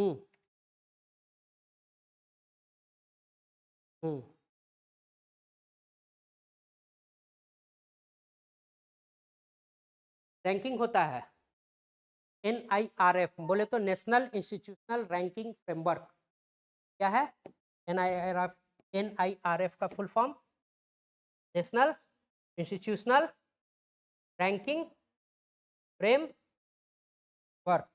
हम्म। हम्म। Ranking होता है NIRF, बोले तो नेशनल इंस्टीट्यूशनल रैंकिंग फ्रेमवर्क। क्या है NIRF? NIRF का full form national institutional ranking framework.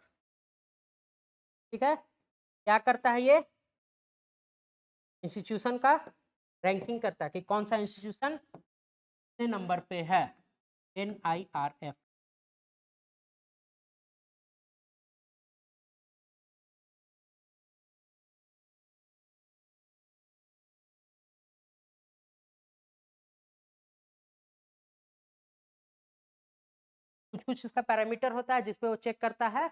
ठीक है, क्या करता है ये? इंस्टीट्यूशन का रैंकिंग करता है कि कौन सा इंस्टीट्यूशन कितने नंबर पे है। NIRF। कुछ कुछ इसका पैरामीटर होता है जिसपे वो चेक करता है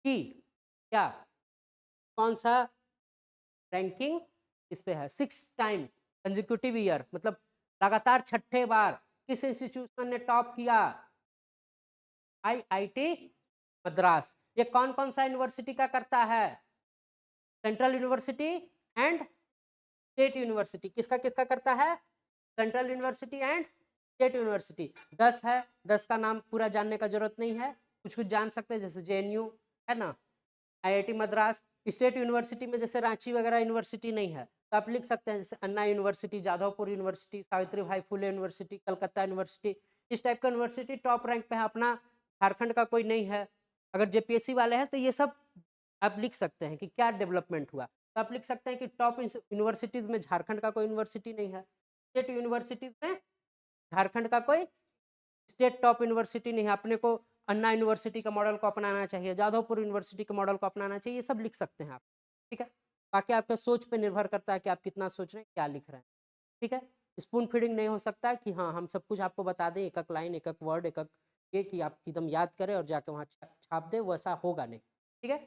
कि क्या कौन सा रैंकिंग इस पे है। 6 टाइम कंजिक्यूटिव ईयर, मतलब लगातार छठे बार किस इंस्टीट्यूशन ने टॉप किया? IIT मद्रास। ये कौन कौन सा यूनिवर्सिटी का करता है? Central university and state university. किसका किसका करता है? Central university and state university. 10 है, 10 का नाम पूरा जानने का जरूरत नहीं है, कुछ कुछ जान सकते हैं, जैसे JNU है ना, IIT मद्रास। स्टेट यूनिवर्सिटी में जैसे रांची वगैरह यूनिवर्सिटी नहीं है तो आप लिख सकते हैं जैसे अन्ना यूनिवर्सिटी, जाधवपुर यूनिवर्सिटी, सावित्री भाई फुले यूनिवर्सिटी, कलकत्ता यूनिवर्सिटी। इस टाइप का यूनिवर्सिटी टॉप रैंक पे है। अपना झारखंड का कोई नहीं है। अगर JPSC वाले हैं तो ये सब आप लिख सकते हैं कि क्या डेवलपमेंट हुआ। तो आप लिख सकते हैं कि टॉप यूनिवर्सिटीज में झारखंड का कोई यूनिवर्सिटी नहीं है। स्टेट यूनिवर्सिटीज में झारखंड का कोई स्टेट टॉप यूनिवर्सिटी नहीं है। अपने को अन्ना यूनिवर्सिटी का मॉडल को अपनाना चाहिए, जाधवपुर यूनिवर्सिटी के मॉडल को अपनाना चाहिए, ये सब लिख सकते हैं आप। ठीक है, बाकी आपके सोच पे निर्भर करता है कि आप कितना सोच रहे हैं, क्या लिख रहे हैं। ठीक है, स्पून फीडिंग नहीं हो सकता है कि हाँ हम सब कुछ आपको बता दें, एक एक लाइन, एक एक वर्ड, एक एक ये कि आप एकदम याद करें और जाके वहाँ छाप दें, वैसा होगा नहीं। ठीक है,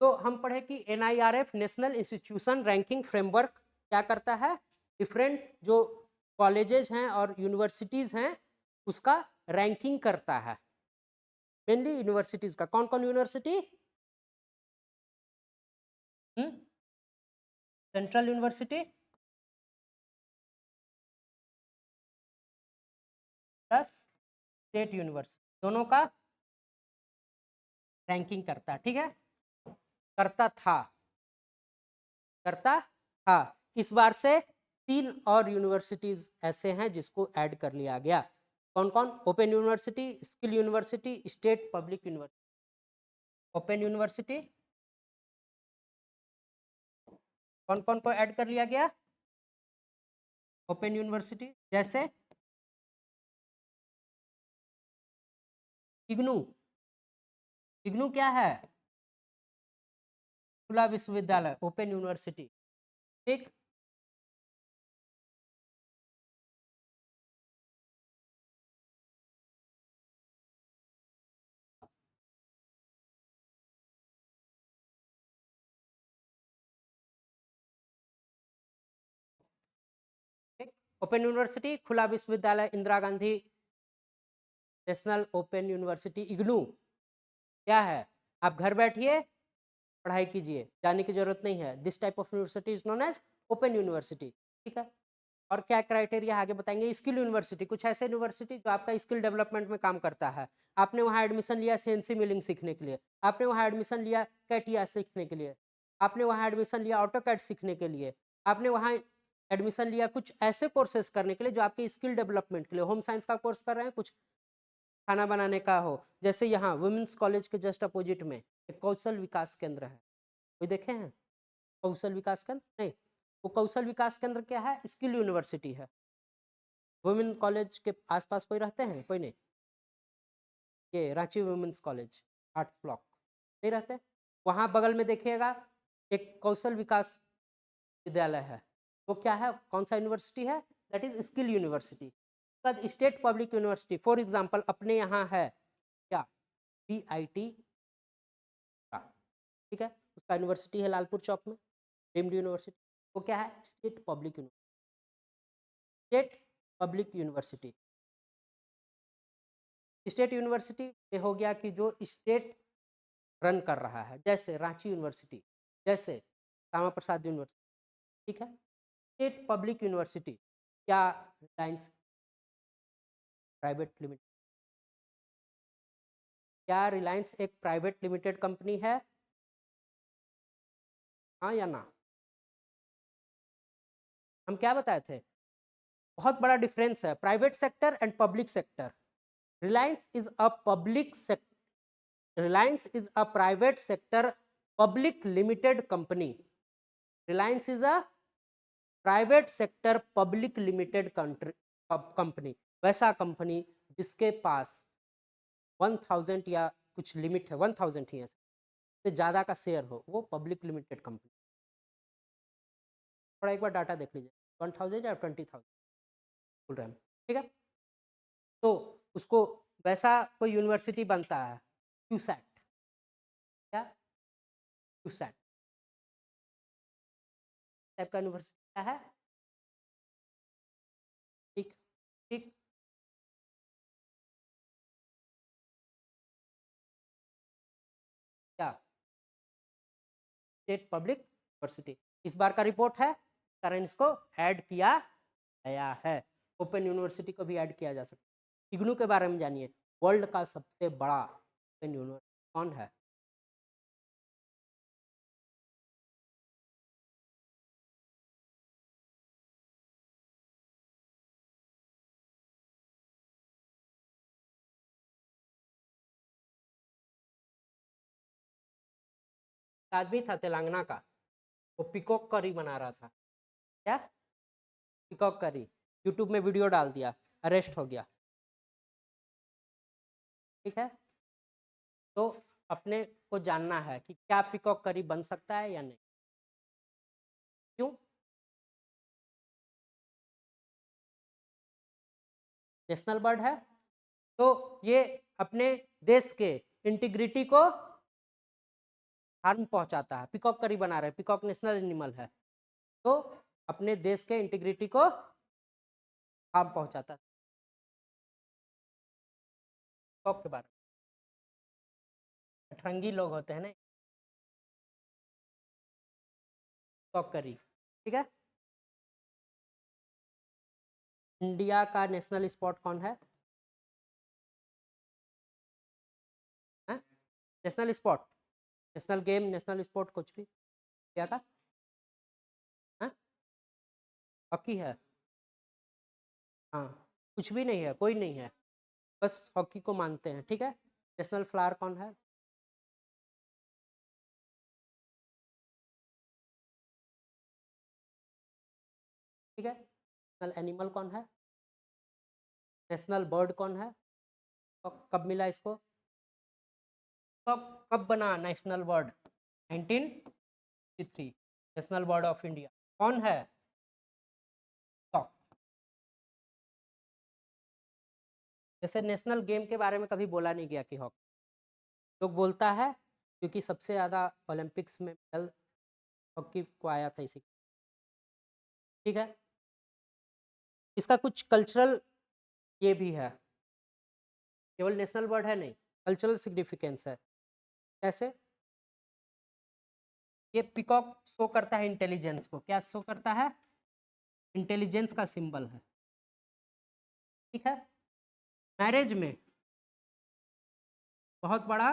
तो हम पढ़े कि NIRF national institution ranking framework क्या करता है? डिफरेंट जो कॉलेजेस हैं और यूनिवर्सिटीज हैं उसका रैंकिंग करता है। मेनली यूनिवर्सिटीज का। कौन कौन university? Central university plus state university, दोनों का रैंकिंग करता है। ठीक है, करता था, करता था। इस बार से 3 और यूनिवर्सिटीज ऐसे हैं जिसको ऐड कर लिया गया। कौन कौन? Open university, skill university, state public university. Open university कौन कौन को ऐड कर लिया गया? ओपन यूनिवर्सिटी जैसे इग्नू। इग्नू क्या है? खुला विश्वविद्यालय, ओपन यूनिवर्सिटी। ठीक, ठीक। ओपन यूनिवर्सिटी, खुला विश्वविद्यालय, Indira Gandhi national open university, IGNOU क्या है? आप घर बैठिए पढ़ाई कीजिए, जाने की जरूरत नहीं है। This type of university is known as open university. ठीक है, और क्या क्राइटेरिया आगे बताएंगे। स्किल यूनिवर्सिटी, कुछ ऐसे यूनिवर्सिटी जो आपका स्किल डेवलपमेंट में काम करता है। आपने वहाँ एडमिशन लिया CNC मिलिंग सीखने के लिए, आपने वहाँ एडमिशन लिया कैटिया सीखने के लिए, आपने वहाँ एडमिशन लिया ऑटोकैड सीखने के लिए, आपने वहाँ एडमिशन लिया कुछ ऐसे कोर्सेज करने के लिए जो आपके स्किल डेवलपमेंट के लिए। होम साइंस का कोर्स कर रहे हैं, कुछ खाना बनाने का हो, जैसे यहाँ वुमेन्स कॉलेज के जस्ट अपोजिट में एक कौशल विकास केंद्र है, कोई देखे हैं? कौशल विकास केंद्र नहीं, वो कौशल विकास केंद्र क्या है? स्किल यूनिवर्सिटी है। वुमेन कॉलेज के आसपास कोई रहते हैं? कोई नहीं। ये Ranchi women's college arts block नहीं रहते। वहाँ बगल में देखिएगा एक कौशल विकास विद्यालय है। वो क्या है, कौन सा यूनिवर्सिटी है? That is skill university. बाद state public university, for example अपने यहाँ है क्या? BIT का। ठीक है, उसका यूनिवर्सिटी है लालपुर चौक में, डीम्ड यूनिवर्सिटी। वो क्या है? State public university. State public university. State university में हो गया कि जो स्टेट रन कर रहा है, जैसे रांची यूनिवर्सिटी, जैसे श्यामा प्रसाद यूनिवर्सिटी, ठीक है। स्टेट पब्लिक यूनिवर्सिटी क्या रिलायंस प्राइवेट लिमिटेड, क्या रिलायंस एक प्राइवेट लिमिटेड कंपनी है? हाँ या ना? हम क्या बताए थे? बहुत बड़ा डिफरेंस है private sector and public sector. Reliance is a public sector, Reliance is a private sector public limited company. Reliance is a private sector public limited company, वैसा कंपनी जिसके पास 1000 या कुछ लिमिट है, 1000 ही है से ज़्यादा का शेयर हो, वो पब्लिक लिमिटेड कंपनी। थोड़ा एक बार डाटा देख लीजिए, 1000 या 20,000 बोल रहे हैं, ठीक है। तो उसको वैसा कोई यूनिवर्सिटी बनता है, क्यूसैट, क्या क्यूसैट टाइप का यूनिवर्सिटी क्या है, ठीक ठीक। क्या स्टेट पब्लिक यूनिवर्सिटी, इस बार का रिपोर्ट है, कारण इसको ऐड किया गया है। ओपन यूनिवर्सिटी को भी ऐड किया जा सकता है। इग्नू के बारे में जानिए, वर्ल्ड का सबसे बड़ा ओपन यूनिवर्सिटी कौन है? आदमी था तेलंगाना का, वो पिकॉक करी बना रहा था। क्या पिकॉक करी? यूट्यूब में वीडियो डाल दिया, अरेस्ट हो गया, ठीक है। तो अपने को जानना है कि क्या पिकॉक करी बन सकता है या नहीं, क्यों? नेशनल बर्ड है, तो ये अपने देश के इंटीग्रिटी को हार्म पहुंचाता है। पिकॉक करी बना रहे हैं, पिकॉक नेशनल एनिमल है, तो अपने देश के इंटीग्रिटी को हार्म पहुंचाता है। पिकॉक के बारे में अठरंगी लोग होते हैं ना, पिकॉक करी, ठीक है। इंडिया का नेशनल स्पोर्ट कौन है? National sport, national game, national sport कुछ भी क्या का? हॉकी है? हाँ, कुछ भी नहीं है, कोई नहीं है, बस हॉकी को मानते हैं, ठीक है। नेशनल फ्लावर कौन है? ठीक है। नेशनल एनिमल कौन है? नेशनल बर्ड कौन है? कब मिला इसको? कब कब बना national bird? 1953, national bird of India कौन है? पीकॉक। जैसे नेशनल गेम के बारे में कभी बोला नहीं गया कि हॉकी, लोग बोलता है क्योंकि सबसे ज़्यादा ओलंपिक्स में मेडल हॉकी को आया था इसी, ठीक है। इसका कुछ कल्चरल ये भी है, केवल नेशनल बर्ड है नहीं, कल्चरल सिग्निफिकेंस है। कैसे? ये पिकॉक शो करता है इंटेलिजेंस को, क्या शो करता है? इंटेलिजेंस का सिंबल है, ठीक है। मैरिज में बहुत बड़ा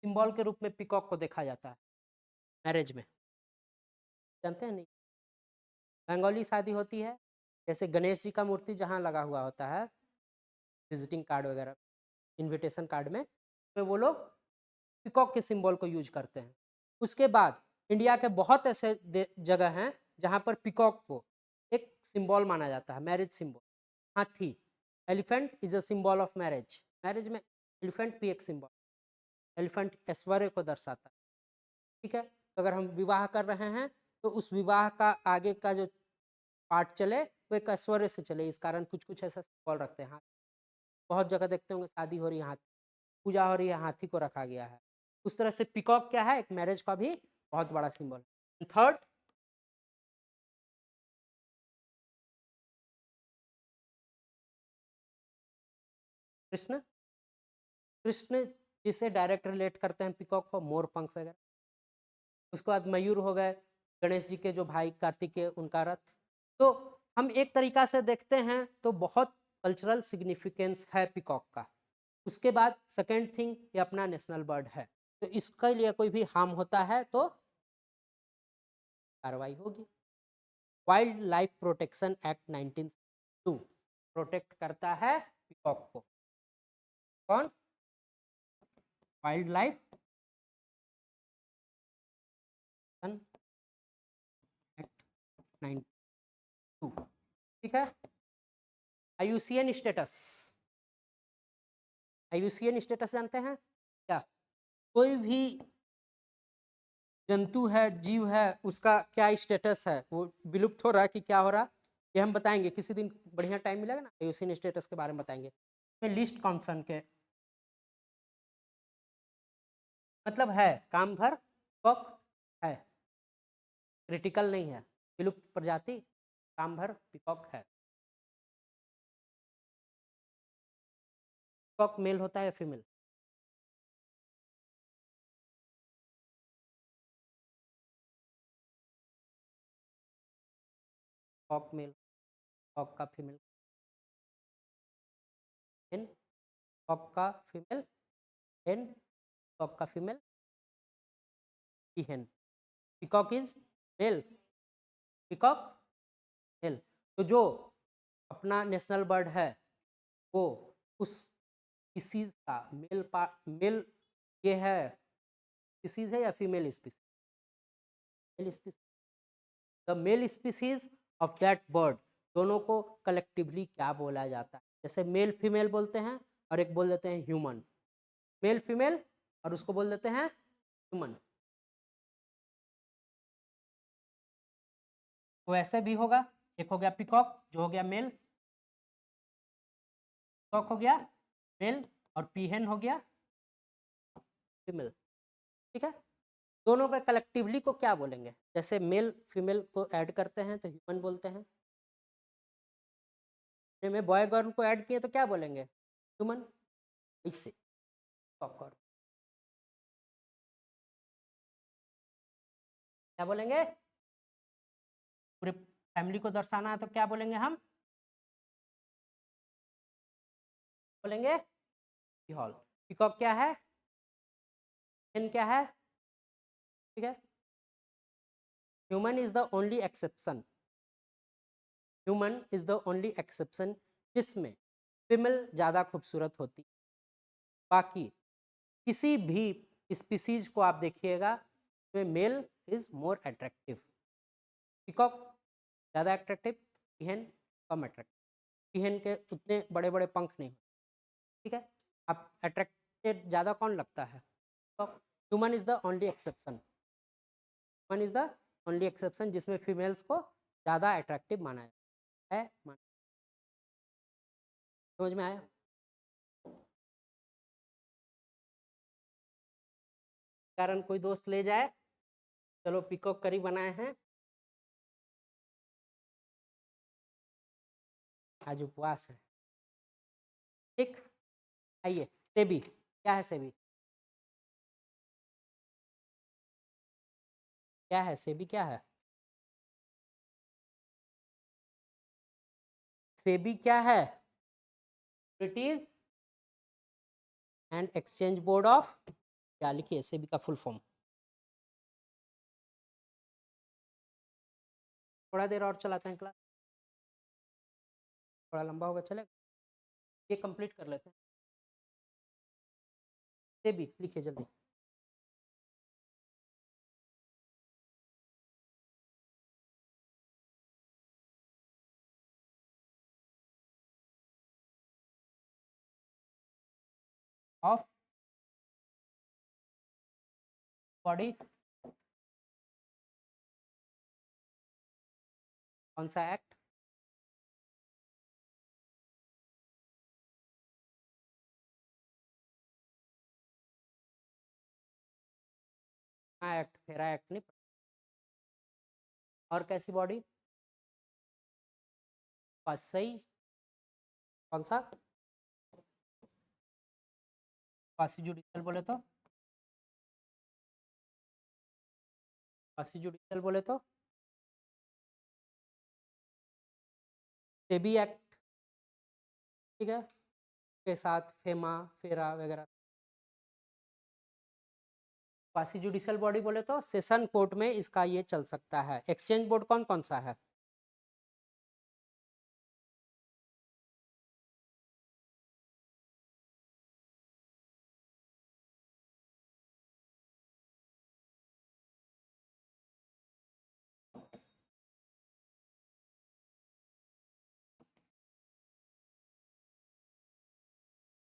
सिंबल के रूप में पिकॉक को देखा जाता है, मैरिज में, जानते हैं नहीं? बंगाली शादी होती है, जैसे गणेश जी का मूर्ति जहाँ लगा हुआ होता है विजिटिंग कार्ड वगैरह, इनविटेशन कार्ड में, तो वो लोग पिकॉक के सिंबल को यूज करते हैं। उसके बाद इंडिया के बहुत ऐसे जगह हैं जहाँ पर पिकॉक को एक सिंबल माना जाता है, मैरिज सिंबल। हाथी, elephant is a symbol of marriage, marriage में एलिफेंट भी एक सिंबल, एलिफेंट ऐश्वर्य को दर्शाता है, ठीक है। तो अगर हम विवाह कर रहे हैं तो उस विवाह का आगे का जो पार्ट चले वो एक ऐश्वर्य से चले, इस कारण कुछ कुछ ऐसा सिंबल रखते हैं। बहुत जगह देखते होंगे शादी हो रही है, हाथी पूजा हो रही है, हाथी को रखा गया है। उस तरह से पिकॉक क्या है, एक मैरिज का भी बहुत बड़ा सिंबल। थर्ड, कृष्ण, कृष्ण जिससे डायरेक्ट रिलेट करते हैं पिकॉक को, मोर पंख वगैरह। उसके बाद मयूर हो गए, गणेश जी के जो भाई कार्तिकेय उनका रथ। तो हम एक तरीका से देखते हैं तो बहुत कल्चरल सिग्निफिकेंस है पिकॉक का। उसके बाद सेकेंड थिंग, ये अपना नेशनल बर्ड है, तो इसके लिए कोई भी हार्म होता है तो कार्रवाई होगी। Wild life protection act 1962 protect करता है पिकॉक को। कौन? Wild life act 92। ठीक है। आईयूसीएन स्टेटस, आईयूसीएन स्टेटस जानते हैं क्या? कोई भी जंतु है, जीव है, उसका क्या स्टेटस है, वो विलुप्त हो रहा है कि क्या हो रहा, ये हम बताएंगे किसी दिन, बढ़िया टाइम मिलेगा ना, आईयूसीएन स्टेटस के बारे में बताएंगे। लिस्ट कॉन्सर्न के मतलब है काम भर पिकॉक है, क्रिटिकल नहीं है, विलुप्त प्रजाति काम भर पिकॉक है। पिकॉक मेल होता है या फीमेल? पिकॉक मेल, पिकॉक का फीमेल, एन पिकॉक का फीमेल, एन पिकॉक का female, hen, peacock is male, peacock male. तो जो अपना नेशनल बर्ड है वो उस स्पीसीज का मेल ये है, स्पीसीज है या female species? Male species. The male species of that bird, दोनों को कलेक्टिवली क्या बोला जाता है? जैसे मेल फीमेल बोलते हैं और एक बोल देते हैं ह्यूमन, मेल फीमेल और उसको बोल देते हैं ह्यूमन। वैसे भी होगा, एक हो गया पिकॉक जो हो गया मेल, पिकॉक हो गया मेल, और पीहेन हो गया फीमेल। ठीक है। दोनों का कलेक्टिवली को क्या बोलेंगे? जैसे मेल फीमेल को ऐड करते हैं तो ह्यूमन बोलते हैं, में बॉय गर्ल को ऐड किए तो क्या बोलेंगे? ह्यूमन। इससे क्या बोलेंगे? पूरे फैमिली को दर्शाना है तो क्या बोलेंगे हम? बोलेंगे हॉल। पिकॉक क्या है? hen क्या है? ठीक है। Human is the only exception, human is the only exception जिसमें फीमेल ज़्यादा खूबसूरत होती। बाकी किसी भी स्पीसीज को आप देखिएगा तो male is more attractive, peacock ज़्यादा अट्रैक्टिव, पिहन कम अट्रैक्टिव, पिहन के उतने बड़े बड़े पंख नहीं। ठीक है। अब अट्रैक्टेड ज़्यादा कौन लगता है? Peacock. Human is the only exception, human is the only exception जिसमें फीमेल्स को ज़्यादा अट्रैक्टिव माना जाता है। समझ में आया? कारण कोई दोस्त ले जाए, चलो पिकॉक करी बनाए हैं, आज उपवास है। ठीक। आइए, सेबी क्या है? सेबी क्या है? सेबी क्या है? सेबी क्या है? British and exchange board of, क्या लिखिए सेबी का फुल फॉर्म? थोड़ा देर और चलाते हैं क्लास, थोड़ा लंबा होगा, चलेगा? ये कंप्लीट कर लेते हैं। सेबी लिखिए जल्दी। ऑफ बॉडी, कौन सा एक्ट? हाँ एक्ट, फेरा एक्ट नहीं। और कैसी बॉडी? बस सही। कौन सा? क्वासी जुडिशियल बोले तो, क्वासी जुडिशियल बोले तो सेबी एक्ट, ठीक है, के साथ फेमा, फेरा वगैरह। क्वासी जुडिशियल बॉडी बोले तो सेशन कोर्ट में इसका ये चल सकता है। एक्सचेंज बोर्ड कौन कौन सा है?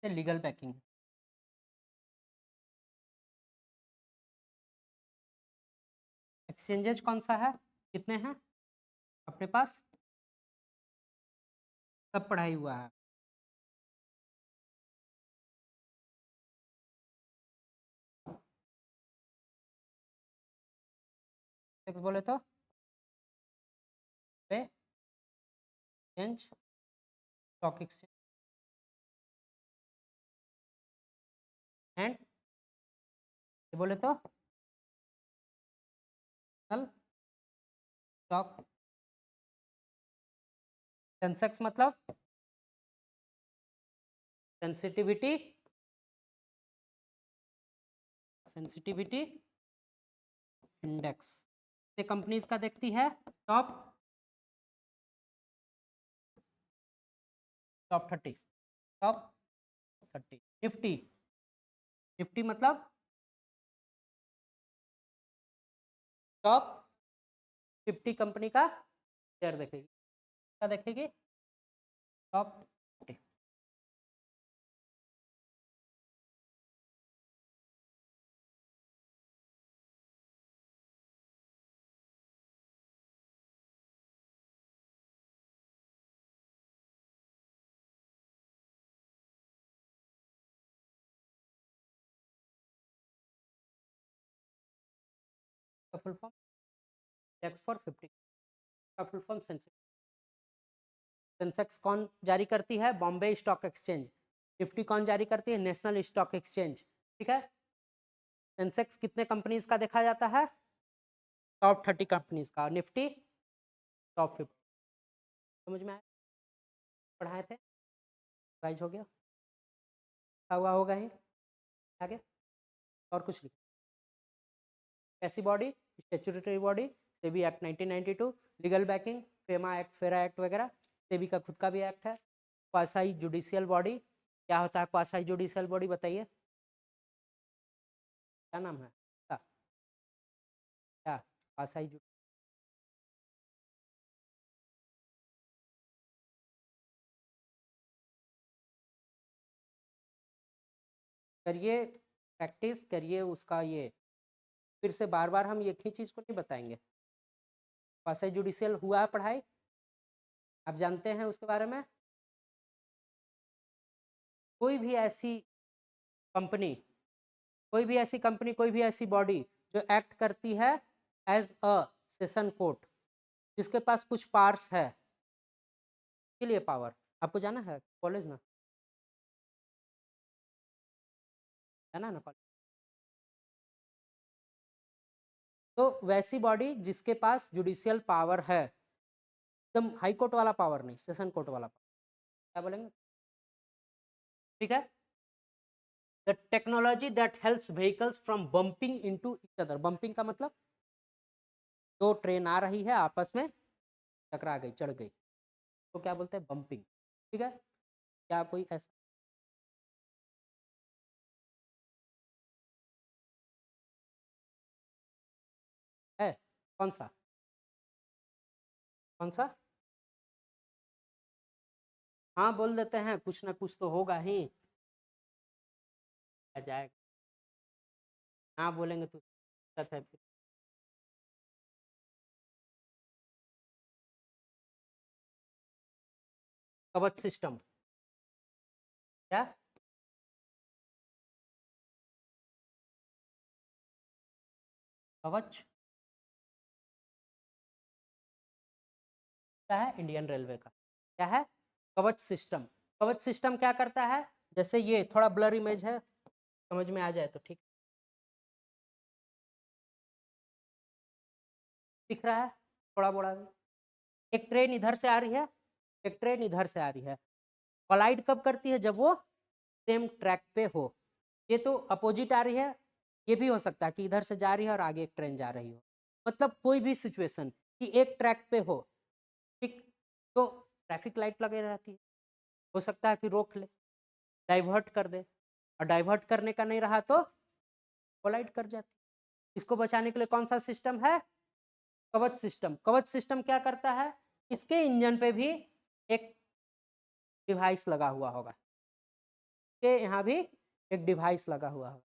Legal backing. एक्सचेंजेस कौन सा है, कितने हैं अपने पास? सब पढ़ाई हुआ है। एक्स बोले तो एक्सचेंज, स्टॉक एक्सचेंज एंड ये बोले तो स्टॉक। सेंसेक्स मतलब सेंसिटिविटी, सेंसिटिविटी इंडेक्स। ये कंपनीज का देखती है top top 30, top 30। Nifty, Nifty मतलब टॉप 50 कंपनी का शेयर देखेगी, क्या देखेगी? टॉप 50। का फुल फॉर्म इंडेक्स फॉर 50 का फुल फॉर्म सेंसेक्स। सेंसेक्स कौन जारी करती है? Bombay stock exchange. निफ्टी कौन जारी करती है? नेशनल स्टॉक एक्सचेंज, ठीक है। सेंसेक्स कितने कंपनीज का देखा जाता है? टॉप 30 कंपनीज का। Nifty top 50। समझ में आया? पढ़ाए थे, गाइज हो गया, हुआ होगा ही। आगे और कुछ लिखो। कैसी body? Statutory body, SEBI act 1992, legal backing, FEMA act, फेरा एक्ट वगैरह। सेबी का खुद का भी एक्ट है। क्वासाई जुडिशियल बॉडी, क्या होता है क्वासाई जुडिशियल बॉडी बताइए, क्या नाम है? क्या क्वासाई? करिए, प्रैक्टिस करिए उसका। ये फिर से बार बार हम एक ही चीज़ को नहीं बताएंगे। क्वासी जुडिशियल हुआ है पढ़ाई, आप जानते हैं उसके बारे में। कोई भी ऐसी कंपनी, कोई भी ऐसी कंपनी, कोई भी ऐसी बॉडी जो एक्ट करती है एज अ सेशन कोर्ट, जिसके पास कुछ पावर्स है, के लिए पावर आपको जाना है कॉलेज ना, जाना ना कॉलेज। तो वैसी बॉडी जिसके पास जुडिशियल पावर है, एकदम हाई कोर्ट वाला पावर नहीं, सेशन कोर्ट वाला पावर, क्या बोलेंगे? ठीक है। The technology that helps vehicles from bumping into each other. Bumping का मतलब दो ट्रेन आ रही है आपस में टकरा गई, चढ़ गई, तो क्या बोलते हैं? बम्पिंग, ठीक है। क्या कोई ऐसा है? कौन सा? कौन सा? हाँ बोल देते हैं, कुछ ना कुछ तो होगा ही। आ जाएगा, हाँ बोलेंगे तो दिक्कत है फिर। कवच सिस्टम, क्या? कवच क्या है? इंडियन रेलवे का क्या है? कवच सिस्टम। कवच सिस्टम क्या करता है? जैसे ये थोड़ा ब्लर इमेज है, समझ में आ जाए तो ठीक। दिख रहा है थोड़ा बड़ा भी। एक ट्रेन इधर से आ रही है, एक ट्रेन इधर से आ रही है। कोलाइड कब करती है? जब वो सेम ट्रैक पे हो। ये तो अपोजिट आ रही है, ये भी हो सकता है कि इधर से जा रही है और आगे एक ट्रेन जा रही हो। मतलब कोई भी सिचुएशन कि एक ट्रैक पे हो, ठीक, तो ट्रैफिक लाइट लगे रहती है। हो सकता है कि रोक ले, डाइवर्ट कर दे, और डाइवर्ट करने का नहीं रहा तो कोलाइड कर जाती। इसको बचाने के लिए कौन सा सिस्टम है? कवच सिस्टम। कवच सिस्टम क्या करता है? इसके इंजन पे भी एक डिवाइस लगा हुआ होगा, के यहाँ भी एक डिवाइस लगा हुआ होगा,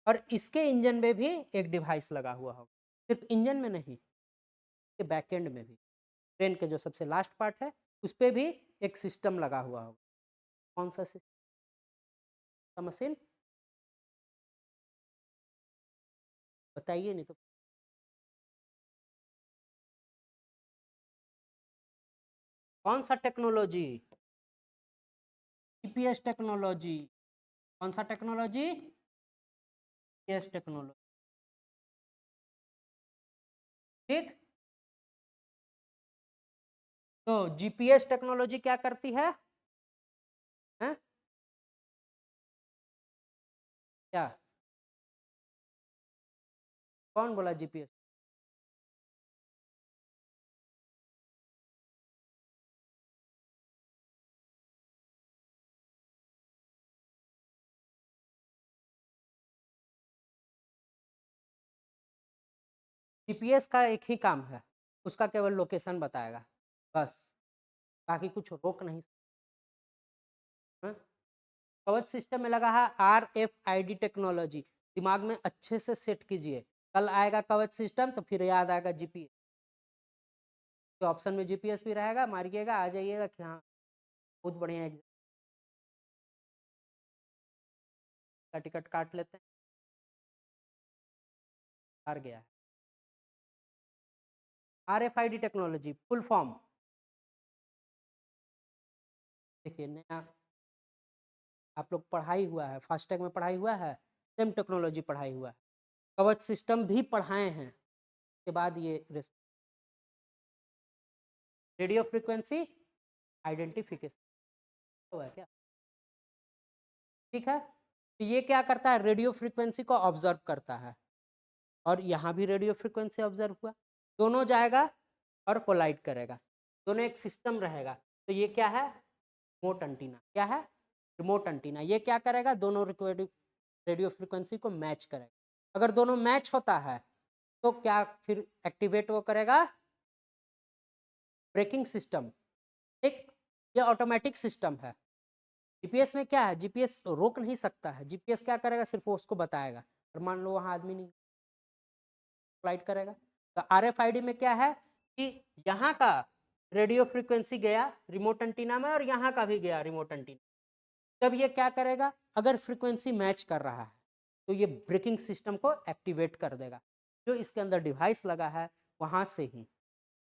और इसके इंजन में भी एक डिवाइस लगा हुआ होगा। सिर्फ इंजन में नहीं, के बैक एंड में भी, ट्रेन के जो सबसे लास्ट पार्ट है उस पे भी एक सिस्टम लगा हुआ होगा। कौन सा सिस्टम? मशीन बताइए, नहीं तो। कौन सा टेक्नोलॉजी? GPS technology. कौन सा टेक्नोलॉजी? GPS technology. ठीक, तो जीपीएस टेक्नोलॉजी क्या करती है? हैं? क्या? कौन बोला जीपीएस? जीपीएस का एक ही काम है, उसका केवल लोकेशन बताएगा बस, बाकी कुछ रोक नहीं सकता। कवच सिस्टम में लगा है RFID टेक्नोलॉजी। दिमाग में अच्छे से सेट कीजिए, कल आएगा कवच सिस्टम तो फिर याद आएगा जीपीएस। तो ऑप्शन में जीपीएस भी रहेगा, मारिएगा, आ जाइएगा कि हाँ बहुत बढ़िया एग्जाम का टिकट काट लेते हैं। हार गया है। RFID टेक्नोलॉजी फुल फॉर्म देखिए, नया आप लोग पढ़ाई हुआ है, फास्टैग में पढ़ाई हुआ है, सेम टेक्नोलॉजी पढ़ाई हुआ है, कवच सिस्टम भी पढ़ाए हैं। के बाद ये रेडियो फ्रीक्वेंसी आइडेंटिफिकेशन हुआ है क्या? ठीक है, तो ये क्या करता है? रेडियो फ्रीक्वेंसी को ऑब्जर्व करता है, और यहाँ भी रेडियो फ्रीक्वेंसी ऑब्जर्व हुआ, दोनों जाएगा और कोलाइड करेगा, दोनों एक सिस्टम रहेगा। तो ये क्या है? Remote antenna. क्या है? Remote antenna. ये क्या करेगा? दोनों रेडियो फ्रीक्वेंसी को मैच करेगा। अगर दोनों मैच होता है तो क्या फिर एक्टिवेट वो करेगा? Braking system. ठीक, ये ऑटोमेटिक सिस्टम है। जीपीएस में क्या है? जीपीएस रोक नहीं सकता है, जीपीएस क्या करेगा? सिर्फ वो उसको बताएगा, और मान लो वहाँ आदमी नहीं, फ्लाइट करेगा। तो RFID में क्या है कि यहाँ का रेडियो फ्रीक्वेंसी गया रिमोट एंटीना में, और यहाँ का भी गया रिमोट एंटीना। तब ये क्या करेगा? अगर फ्रीक्वेंसी मैच कर रहा है तो ये ब्रेकिंग सिस्टम को एक्टिवेट कर देगा। जो इसके अंदर डिवाइस लगा है वहाँ से ही,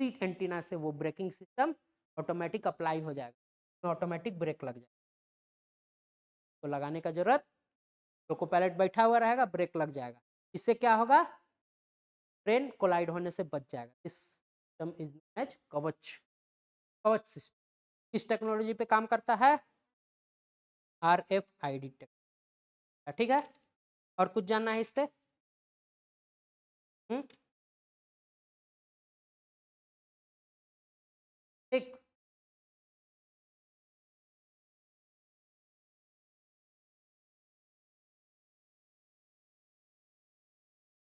सीट एंटीना से वो ब्रेकिंग सिस्टम ऑटोमेटिक अप्लाई हो जाएगा, तो ऑटोमेटिक ब्रेक लग जाएगा। तो लगाने का जरूरत, लोको पायलट बैठा हुआ रहेगा, ब्रेक लग जाएगा। इससे क्या होगा? ट्रेन कोलाइड होने से बच जाएगा। इस सिस्टम इज एज कवच। कवच सिस्टम किस टेक्नोलॉजी पे काम करता है? RFID technology. ठीक है, और कुछ जानना है इस पे? ठीक,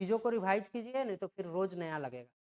चीजों को रिवाइज कीजिए, नहीं तो फिर रोज नया लगेगा।